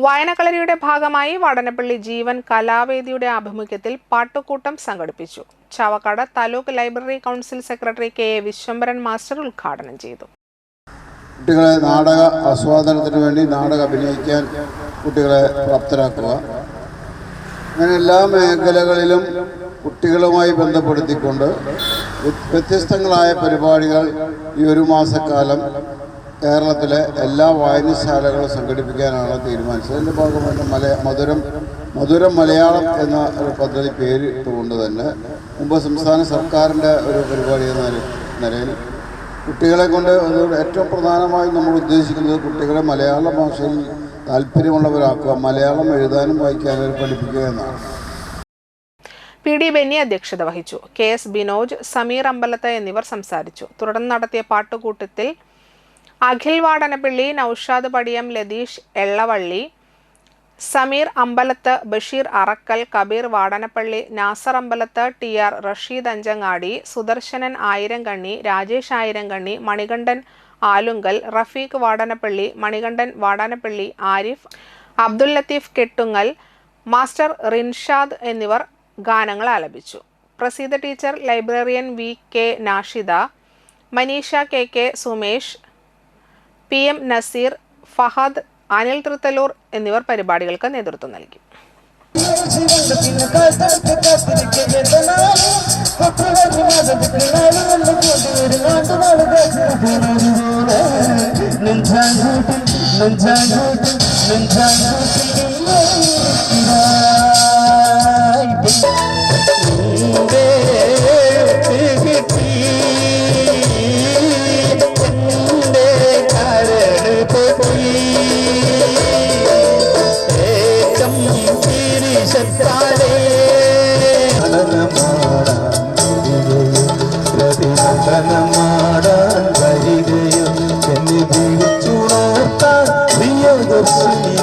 വായനക്കളരിയുടെ ഭാഗമായി വടനപ്പള്ളി ജീവൻ കലാവേദിയുടെ ആഭിമുഖ്യത്തിൽ പാട്ടുകൂട്ടം സംഘടിപ്പിച്ചു. Chavakkad taluk library council secretary K A Viswambharan master ഉദ്ഘാടനം ചെയ്തു. കുട്ടികളെ നാടക ആസ്വാദനത്തിന് വേണ്ടി നാടകം അഭിനയിക്കാൻ കുട്ടികളെ പ്രാപ്തരാക്കുക, അങ്ങനെ എല്ലാ മേഖലകളിലും കുട്ടികളുമായി ബന്ധപ്പെടുത്തിക്കൊണ്ട് വ്യത്യസ്തങ്ങളായ പരിപാടികൾ ഈ ഒരു മാസക്കാലം കേരളത്തിലെ എല്ലാ വായനശാലകളും സംഘടിപ്പിക്കാനാണ് തീരുമാനിച്ചത്. അതിൻ്റെ ഭാഗമായിട്ട് മധുരം മലയാളം എന്ന ഒരു പദ്ധതി പേരിട്ടുകൊണ്ട് തന്നെ മുമ്പ് സംസ്ഥാന സർക്കാരിൻ്റെ ഒരു പരിപാടി എന്ന നിലയിൽ കുട്ടികളെ കൊണ്ട് ഏറ്റവും പ്രധാനമായും നമ്മൾ ഉദ്ദേശിക്കുന്നത് കുട്ടികളെ മലയാള ഭാഷയിൽ താല്പര്യമുള്ളവരാക്കുക, മലയാളം എഴുതാനും വായിക്കാനും പഠിപ്പിക്കുക എന്നാണ്. പി.ഡി. ബെന്നി അധ്യക്ഷത വഹിച്ചു. കെ.എസ്. ബിനോജ്, സമീർ അമ്പലത്ത് എന്നിവർ സംസാരിച്ചു. തുടർന്ന് നടത്തിയ പാട്ടുകൂട്ടത്തിൽ അഖിൽ വാടനപ്പള്ളി, നൌഷാദ് പടിയം, ലതീഷ് എള്ളവള്ളി, സമീർ അമ്പലത്ത്, ബഷീർ അറക്കൽ, കബീർ വാടനപ്പള്ളി, നാസർ അമ്പലത്ത്, ടി.ആർ. റഷീദ് അഞ്ചങ്ങാടി, സുദർശനൻ ആയിരങ്കണ്ണി, രാജേഷ് ആയിരങ്കണ്ണി, മണികണ്ഠൻ ആലുങ്കൽ, റഫീഖ് വാടനപ്പള്ളി, മണികണ്ഠൻ വാടനപ്പള്ളി, ആരിഫ്, അബ്ദുൽ ലത്തീഫ് കെട്ടുങ്ങൽ, മാസ്റ്റർ റിൻഷാദ് എന്നിവർ ഗാനങ്ങൾ ആലപിച്ചു. Praseetha teacher, librarian V K Nashida, Maneesha K K, Sumesh, P M Naseer, Fahad, Anil Thrithallur എന്നിവർ പരിപാടികൾക്ക് നേതൃത്വം നൽകി. വരികയും എന്നെ വിളിച്ചുണർത്താൻ പ്രിയദർശിനി